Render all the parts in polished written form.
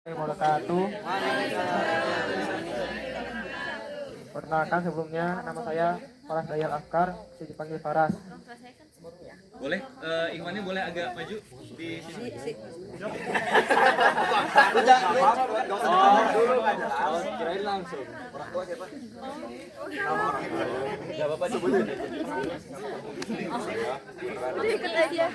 Wabarakatuh. Perkenalkan sebelumnya nama saya Faras Dayal Afkar, bisa dipanggil Faras. Boleh, Ikhwannya boleh agak maju di sini. Kirain langsung. Orang tua siapa? Gak apa-apa sebutin. Ikut aja.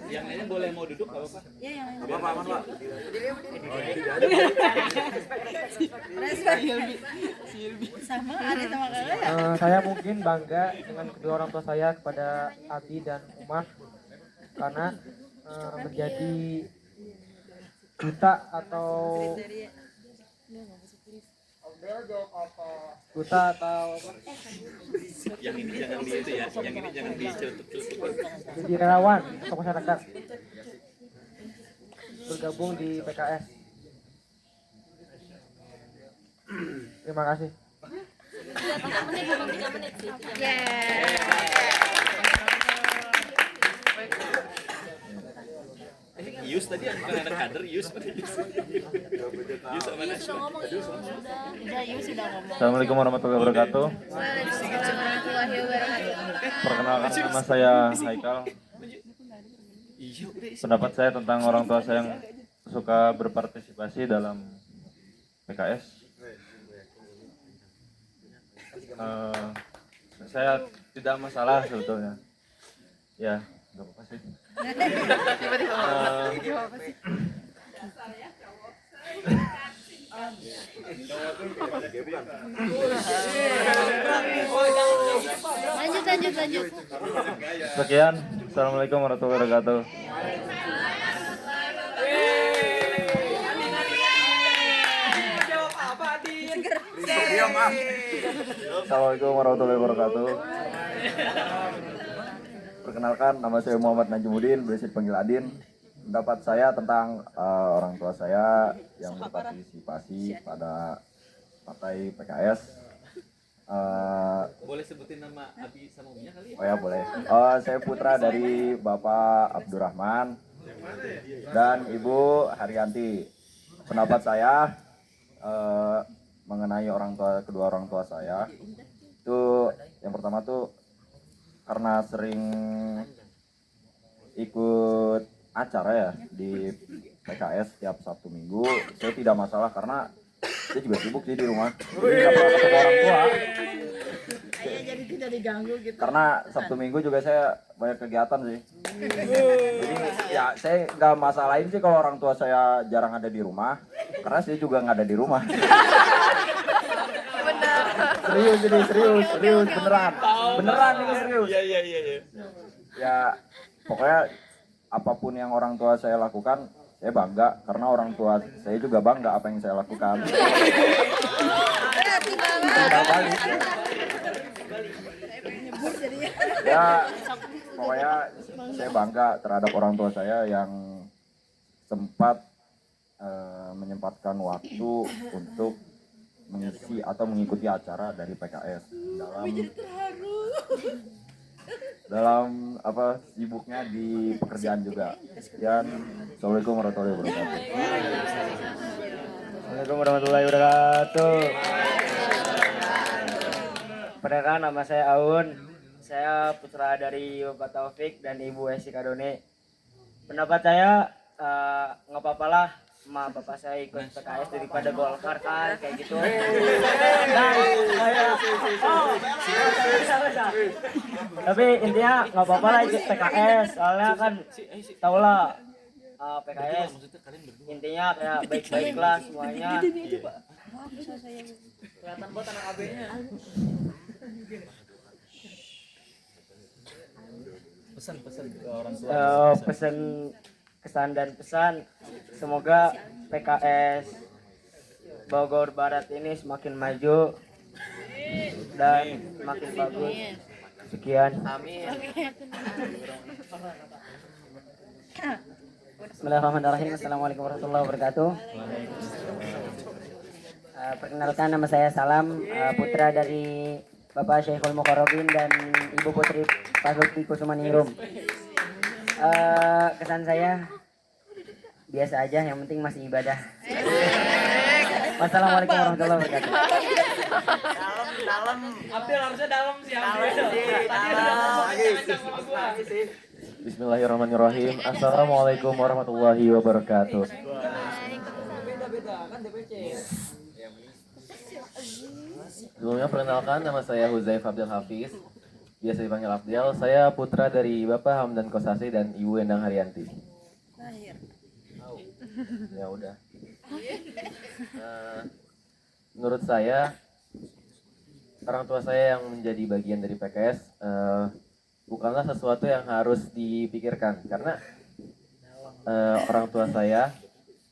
Yang lainnya boleh mau duduk gak apa-apa. Ya yang ini. Apa aman, Pak? Sama ada sama kakak ya. Saya mungkin bangga dengan kedua orang tua saya kepada Abi dan Umar karena menjadi duta atau Yang ini jangan di itu ya, yang ini jangan dicelutuk-celutuk. jadi relawan untuk masyarakat bergabung di PKS. Terima kasih. 3 menit sih. Yus tadi bukan anak kader, Yus sama Sudah ngomong itu sudah Yu sudah ngomong. Assalamualaikum warahmatullahi wabarakatuh. Waalaikumsalam warahmatullahi wabarakatuh. Perkenalkan nama saya Haikal. Pendapat saya tentang orang tua saya yang suka berpartisipasi dalam PKS. Saya tidak masalah sebetulnya. Ya, nggak apa-apa sih. Lanjut. Sekian. Assalamualaikum warahmatullahi wabarakatuh. Assalamualaikum warahmatullahi wabarakatuh. Perkenalkan, nama saya Muhammad Najmuddin, biasa dipanggil Adin. Pendapat saya tentang orang tua saya yang berpartisipasi pada partai PKS. boleh sebutin nama Abi sama Umnya kali ya? Oh ya boleh. Saya putra dari Bapak Abdurrahman dan Ibu Haryanti. Pendapat saya mengenai kedua orang tua saya itu yang pertama tuh karena sering ikut acara ya di PKS setiap Sabtu Minggu, saya tidak masalah karena saya juga sibuk sih di rumah. Jadi nggak pernah ketemu orang tua. Jadi tidak diganggu gitu. Karena Sabtu Minggu juga saya banyak kegiatan sih. Jadi ya saya nggak masalahin sih kalau orang tua saya jarang ada di rumah, karena saya juga nggak ada di rumah. Serius beneran ini serius. Iya. Ya pokoknya apapun yang orang tua saya lakukan, saya bangga karena orang tua saya juga bangga apa yang saya lakukan. Ya pokoknya saya bangga terhadap orang tua saya yang sempat menyempatkan waktu untuk mengisi atau mengikuti acara dari PKS dalam apa sibuknya di pekerjaan juga. Sekian, assalamualaikum warahmatullahi wabarakatuh. Assalamualaikum warahmatullahi wabarakatuh. Perkenalkan, nama saya Aun. Saya putra dari Bapak Taufik dan Ibu Esi Kadone. Pendapat saya nggak apa-apa lah sama bapak saya ikut PKS daripada Golkar kan kayak gitu. Tapi intinya nggak apa-apa lah ikut PKS, soalnya kan tau lah PKS intinya kayak baik-baik lah semuanya. Kelihatan buat anak AB-nya. Pesan-pesan ke orang tua. Pesan kesan dan pesan, semoga PKS Bogor Barat ini semakin maju dan makin bagus. Sekian. Amin. Bismillahirrahmanirrahim. Assalamualaikum warahmatullahi wabarakatuh. Perkenalkan, nama saya Salam, putra dari Bapak Syekhul Mukarrabin dan Ibu Putri Pasuki Kusumaningrum. Kesan saya biasa aja, yang penting masih ibadah. Wassalamualaikum warahmatullahi wabarakatuh. Abdel harusnya dalam sih. Abdel. Bismillahirrahmanirrahim. Assalamualaikum warahmatullahi wabarakatuh. Sebelumnya perkenalkan, nama saya Huzaif Abdul Hafiz, biasa dipanggil Abdel. Saya putra dari Bapak Hamdan Kosasi dan Ibu Endang Haryanti. Ya udah. Menurut saya, orang tua saya yang menjadi bagian dari PKS bukanlah sesuatu yang harus dipikirkan, karena orang tua saya,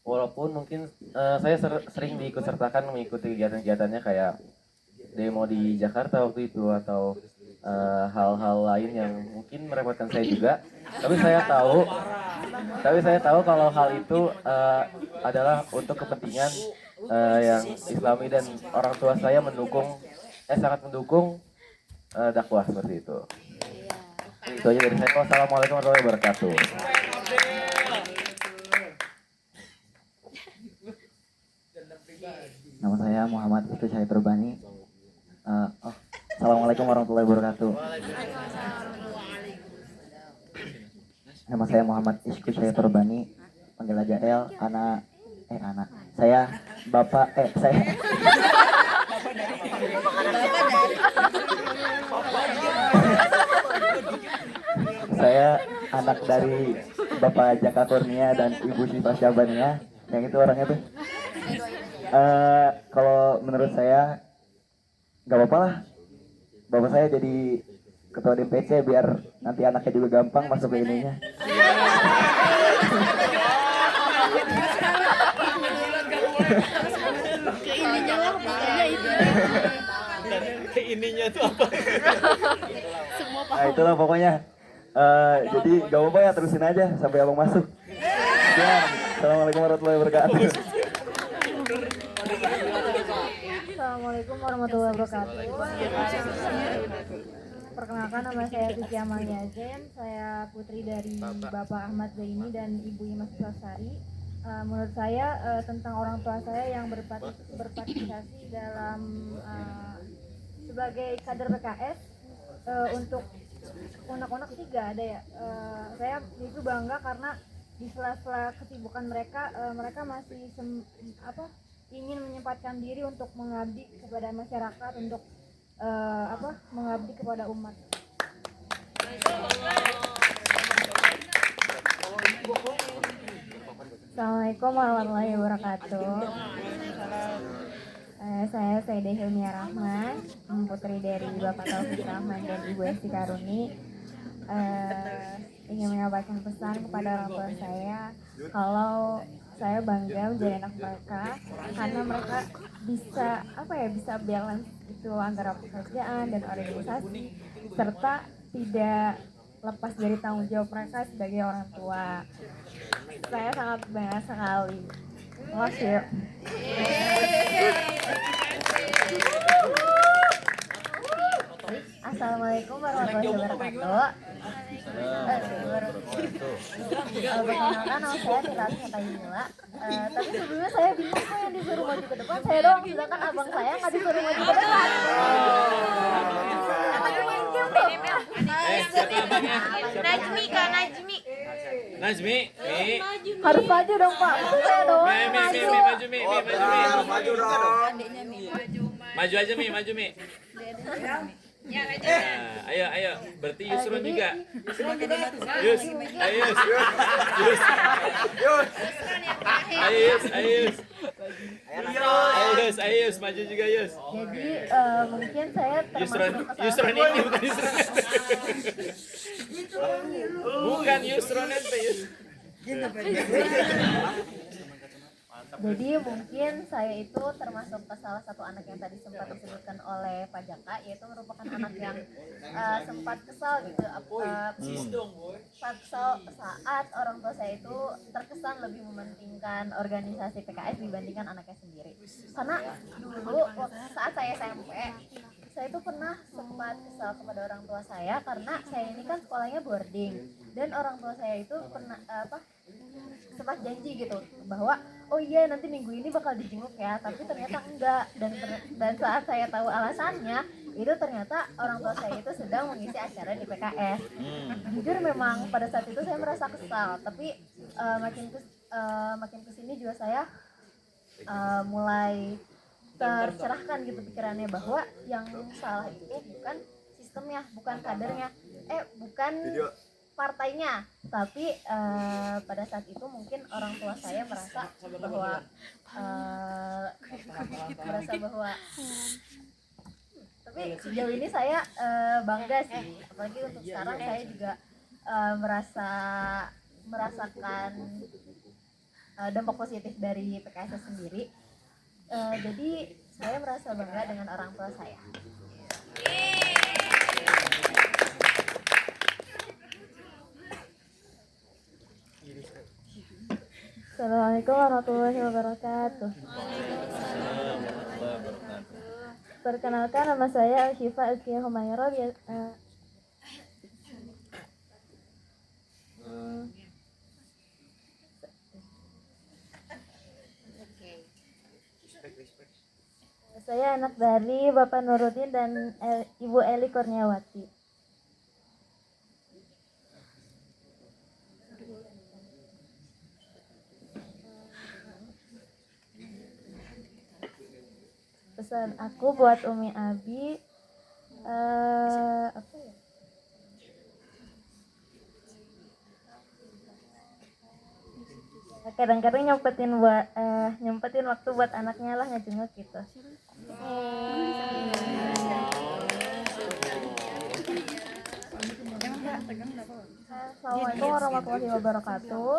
walaupun mungkin saya sering diikut sertakan mengikuti kegiatan-kegiatannya kayak demo di Jakarta waktu itu atau hal-hal lain yang mungkin merepotkan saya juga, tapi saya tahu kalau hal itu adalah untuk kepentingan yang Islami, dan orang tua saya sangat mendukung dakwah seperti itu. Itu aja dari saya. Wassalamualaikum warahmatullahi wabarakatuh. Nama saya Muhammad Isku Syahid Turbani. Assalamualaikum warahmatullahi wabarakatuh. Nama saya Muhammad Isku Syahid Turbani, panggil aja El. Saya saya anak dari Bapak Jaka Kurnia dan Ibu Syifa Syabania. Yang itu orangnya tuh. Kalau menurut saya nggak apa-apa lah, bapak saya jadi ketua DPC biar nanti anaknya juga gampang masuk ke ininya. Ininya tuh apa? Nah itulah pokoknya. Jadi nggak apa-apa ya, terusin aja sampai abang masuk. Ya, assalamualaikum warahmatullahi wabarakatuh. Assalamualaikum warahmatullahi wabarakatuh. Perkenalkan, nama saya Cici Amalia Zen. Saya putri dari Bapak Ahmad Zaini dan Ibu Imas Sari. Menurut saya tentang orang tua saya yang berpartisipasi dalam sebagai kader PKS, untuk unek-unek sih gak ada ya. Saya itu bangga karena di sela-sela kesibukan mereka, mereka masih ingin menyempatkan diri untuk mengabdi kepada masyarakat, untuk mengabdi kepada umat. Assalamualaikum warahmatullahi wabarakatuh. Saya Sayyidah Hilmia Rahman, putri dari Bapak Taufik Rahman dan Ibu Esti Karuni. Ingin menyampaikan pesan kepada orang tua saya kalau saya bangga menjadi anak mereka, karena mereka bisa balance itu antara pekerjaan dan organisasi, serta tidak lepas dari tanggung jawab mereka sebagai orang tua. Saya sangat bangga sekali. Love you. Assalamualaikum warahmatullahi wabarakatuh. Perkenalkan, nama saya Tirasi Hatayimula. Tapi sebelumnya saya bingung kok yang disuruh maju ke depan saya doang, sedangkan abang saya nggak disuruh maju ke depan. Lagi main game tuh. Najmi, Kak Najmi. Najmi, Harus maju dong Pak, saya doang yang maju. Maju dong. Maju aja Mi, maju Mi. Ayo, berarti Yusron juga. Yus, ayo Yus, maju juga Yus. Jadi mungkin saya termasuk Yusron ini bukan Yusron. Bukan Yusron ente Yus. Jadi mungkin saya itu termasuk ke salah satu anak yang tadi sempat disebutkan oleh Pak Jaka, yaitu merupakan anak yang sempat kesal gitu, saat orang tua saya itu terkesan lebih mementingkan organisasi PKS dibandingkan anaknya sendiri. Karena dulu saat saya SMP, saya tuh pernah sempat kesal kepada orang tua saya karena saya ini kan sekolahnya boarding dan orang tua saya itu pernah sempat janji gitu bahwa oh iya nanti minggu ini bakal dijenguk ya, tapi ternyata enggak, dan saat saya tahu alasannya itu ternyata orang tua saya itu sedang mengisi acara di PKS. Jujur memang pada saat itu saya merasa kesal, tapi makin kesini juga saya mulai tercerahkan gitu pikirannya bahwa yang salah itu bukan sistemnya, bukan kadernya, bukan partainya, tapi pada saat itu mungkin orang tua saya merasa bahwa tapi sejauh ini saya bangga sih, apalagi untuk sekarang saya juga merasakan dampak positif dari PKS sendiri. Jadi saya merasa bangga dengan orang tua saya. Assalamualaikum warahmatullahi wabarakatuh. Perkenalkan, nama saya Al-Syifa Azkiyah Humaira. Saya anak dari Bapak Nuruddin dan Ibu Eli Kurniawati. Pesan aku buat Umi Abi apa ya? Kadang-kadang nyempetin waktu buat anaknya lah ngejenguk gitu. Assalamualaikum warahmatullahi wabarakatuh.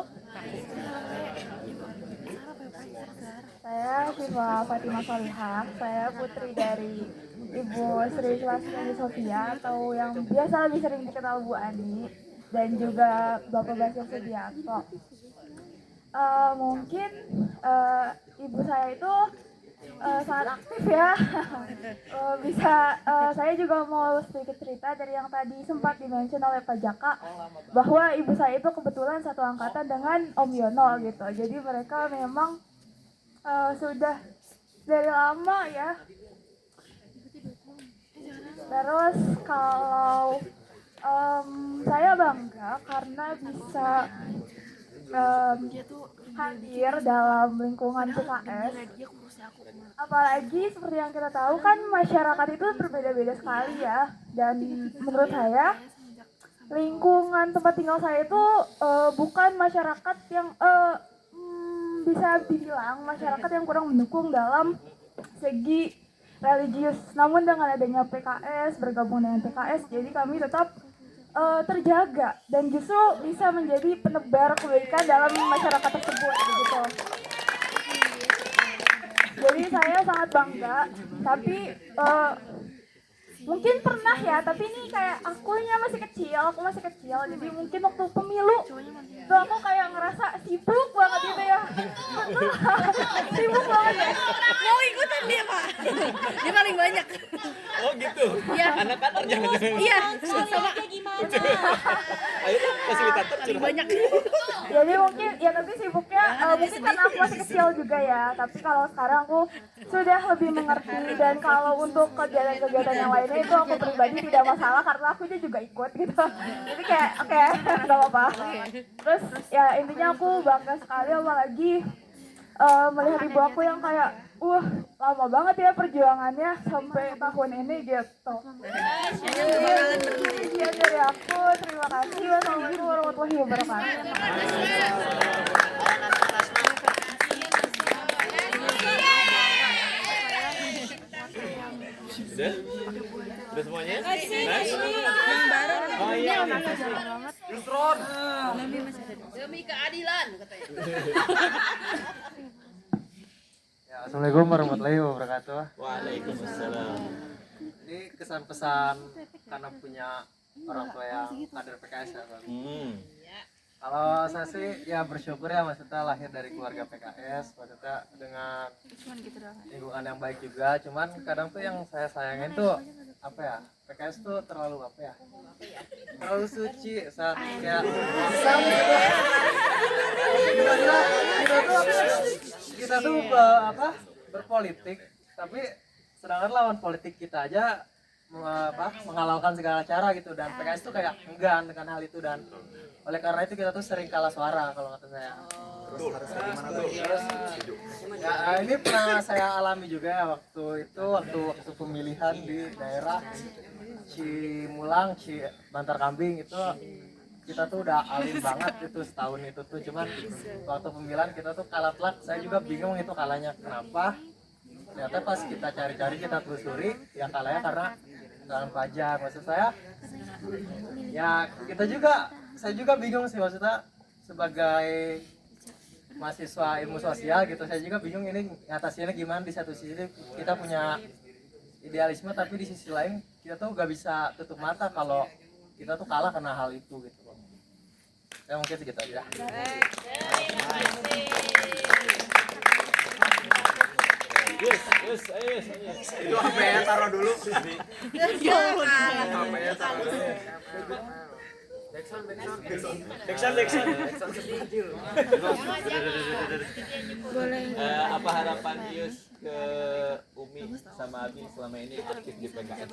Saya Syifa Fatimah Solihah. Saya putri dari Ibu Sri Swastiani Sofia atau yang biasa lebih sering dikenal Bu Ani, dan juga Bapak Basir Sudiarto. Mungkin ibu saya itu sangat aktif ya. Saya juga mau sedikit cerita dari yang tadi sempat dimention oleh Pak Jaka, bahwa ibu saya itu kebetulan satu angkatan dengan Om Yono gitu. Jadi mereka memang sudah dari lama ya. Terus kalau saya bangga karena bisa hadir dalam lingkungan PKS. Apalagi seperti yang kita tahu kan masyarakat itu berbeda-beda sekali ya. Dan menurut saya lingkungan tempat tinggal saya itu bukan masyarakat yang bisa dibilang masyarakat yang kurang mendukung dalam segi religius. Namun dengan adanya PKS, bergabung dengan PKS, jadi kami tetap terjaga dan justru bisa menjadi penebar kebaikan dalam masyarakat tersebut gitu. Jadi saya sangat bangga, tapi mungkin pernah ya, tapi ini kayak aku masih kecil, jadi mungkin waktu pemilu tuh aku kayak ngerasa sibuk banget gitu ya. Sibuk banget ya. Mau ikutan dia, Pak. Dia paling banyak. Oh gitu. Iya. Anak kantor jangan-jangan. Iya, sama Gimana? Ayo fasilitator paling banyak. Jadi mungkin ya tapi sibuknya mungkin karena aku masih kecil juga ya. Tapi kalau sekarang aku sudah lebih mengerti, dan kalau untuk kegiatan-kegiatan yang lainnya itu aku pribadi tidak masalah karena aku juga ikut gitu. Jadi kayak oke, nggak apa-apa. Terus ya intinya aku bangga sekali, apalagi melihat ibu aku yang kayak lama banget ya perjuangannya sampai tahun ini gitu. Iya dari aku, terima kasih. Wassalamualaikum warahmatullahi wabarakatuh. Udah semuanya? Yang baru. Oh iya. Demi keadilan katanya. Ya, assalamualaikum warahmatullahi wabarakatuh. Waalaikumsalam. Ini kesan-pesan karena punya orang tua yang kader PKS ya, Bang. Kalau saya sih ya bersyukur ya maksudnya lahir dari keluarga PKS, maksudnya dengan lingkungan yang baik juga. Cuman kadang tuh yang saya sayangin tuh apa ya, PKS tuh terlalu apa ya, terlalu suci saat kayak kita tuh apa berpolitik, tapi sedangkan lawan politik kita aja menghalalkan segala cara gitu, dan PKS tuh kayak enggan dengan hal itu, dan oleh karena itu kita tuh sering kalah suara kalau kata saya. Terus ya ini pernah saya alami juga ya, waktu pemilihan di daerah Cimulang, Bantar Kambing itu kita tuh udah alim banget itu setahun itu tuh, cuman waktu pemilihan kita tuh kalah telak. Saya juga bingung itu kalahnya kenapa. Ternyata pas kita cari-cari, kita telusuri, ya kalahnya karena dalam pajak. Maksud saya ya saya juga bingung sih, maksudnya sebagai mahasiswa ilmu sosial gitu, saya juga bingung ini ngatasinnya gimana. Di satu sisi kita punya idealisme, tapi di sisi lain kita tuh gak bisa tutup mata kalau kita tuh kalah karena hal itu gitu. Ya mungkin segitu aja. Itu apa ya, taruh dulu. Apa harapan Yus ke Umi sama Abi selama ini aktif di PKS?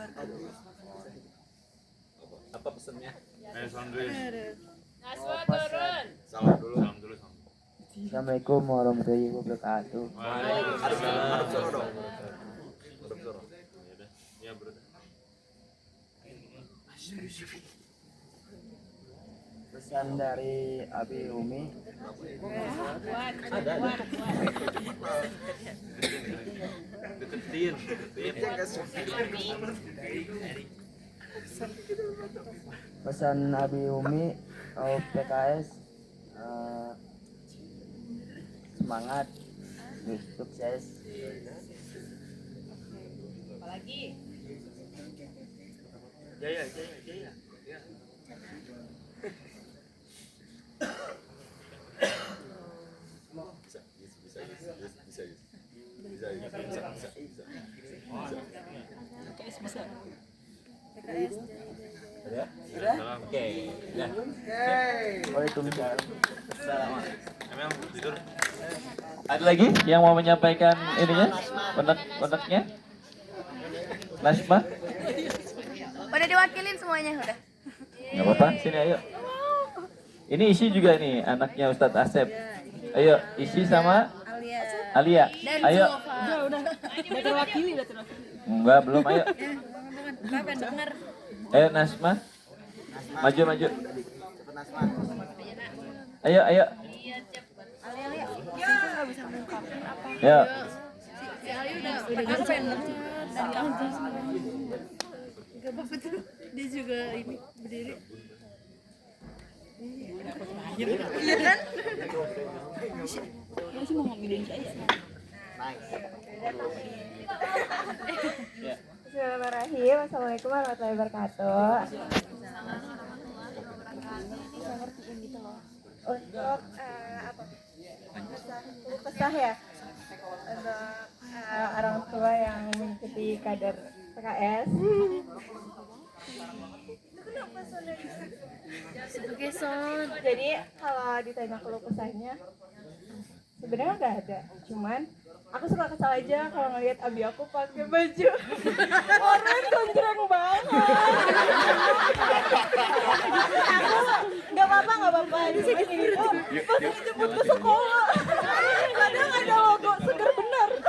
Apa pesannya? Salam dulu. Assalamualaikum warahmatullahi wabarakatuh. Hadap suara dong. Pesan dari Abi Umi. Pesan Abi Umi PKS, semangat, sukses. Apalagi Jaya. Oke. Waalaikumsalam. Ada lagi yang mau menyampaikan ininya? Kontaknya? Nasma? udah diwakilin semuanya udah. Nggak apa-apa, sini ayo. Ini Isi juga nih, anaknya Ustadz Asep. Ayo, Isi sama Alia. Ayo. Udah terwakili. Enggak, belum, ayo. Kapan denger? Ayo Nasma. Maju. Ayo. Alia. Kita nggak bisa mengungkapin apa. Ayo. Si Ali udah kapan dari aja. Gak apa-apa tuh. Dia juga ini berdiri. Iya kan? Dia sih mau ngomongin saya. Bismillahirrahmanirrahim. Assalamualaikum warahmatullahi wabarakatuh. Untuk apa? Kesah ya. Untuk orang tua yang mengikuti kader PKS. Sebagai son. Jadi kalau ditanya keluh kesahnya, sebenarnya nggak ada. Cuman aku suka kesal aja kalau ngeliat abi aku pakai baju oranye konjreng banget. Aku nggak apa-apa. Di sini pas dijemput ke sekolah, kadang ada logo seger bener.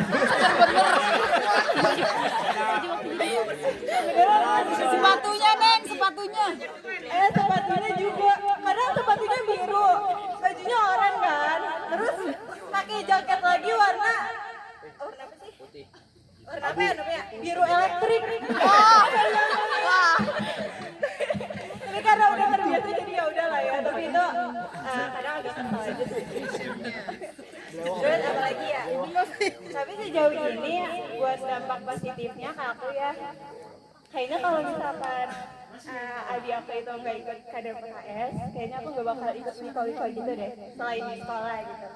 Sepatunya Neng, sepatunya. Sepatunya juga. Kadang sepatunya biru, bajunya oranye kan. Terus pakai jaket lagi warna apa sih? Putih. Warna apa ya namanya? Biru elektrik. Wah. Tapi karena udah terbiasa jadi ya udahlah ya. Tapi itu kadang agak kesal aja sih. Terus apa lagi ya? Tapi sejauh ini buat dampak positifnya ke aku ya, kayaknya kalau misalkan adik aku itu nggak ikut kader PKS, kayaknya aku nggak bakal ikut Wiko gitu deh, selain di sekolah gitu.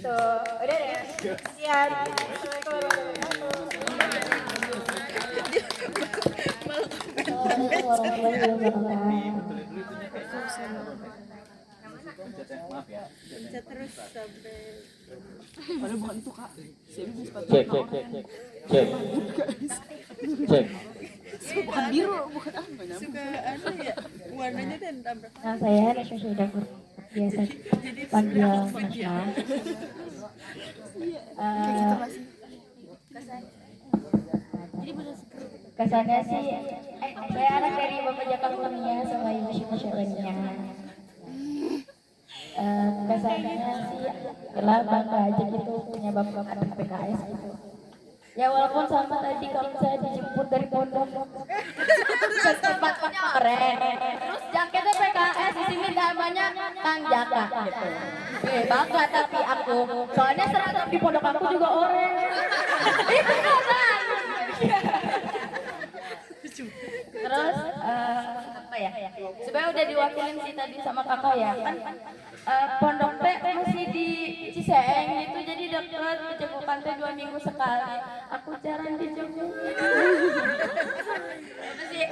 Tuh, udah deh. Sekian. Assalamualaikum warahmatullahi wabarakatuh. Maaf ya. Pencet terus sampai Cek. Cek. suka aneh ya warnanya dan tabrak. Nah, saya Nasya Syaidakur, biasa panggil Nasya. Kesannya sih, saya anak dari Bapak Jaka Kurnia sama Ibu Syifa Syabania. Kesannya sih, adalah bangga aja gitu punya bapak-bapak di PKS gitu. Ya walaupun sama tadi kalau saya dijemput dari pondok ke tempatnya keren, terus jaketnya PKS di sini namanya Kang Jaka gitu. Bangga tapi aku, soalnya seragam di pondok aku juga orange. Itu kan. Terus apa ya? Sebenarnya udah diwakilin sih tadi sama kakak ya kan. Pondok teh masih di Ciseeng gitu, jadi deket, kejemukan teh 2 minggu sekali. Aku jarang dijemput. Apa sih?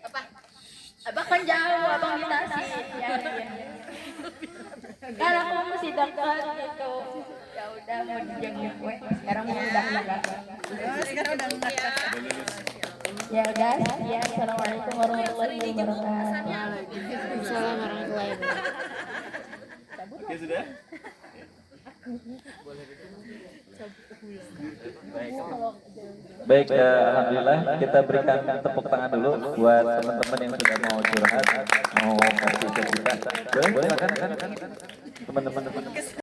Apa? Abang kan jauh, abang di Tasik. Ya, iya. Kan aku masih deket gitu. Ya udah mau dijemput gue. Sekarang mau udah enggak. Sekarang udah enggak. Ya udah, ya assalamualaikum warahmatullahi wabarakatuh. Waalaikumsalam warahmatullahi wabarakatuh. Oke sudah. Baik, alhamdulillah kita berikan tepuk tangan dulu buat teman-teman yang sudah mau curhat, mau kasih cerita. Boleh silakan teman-teman.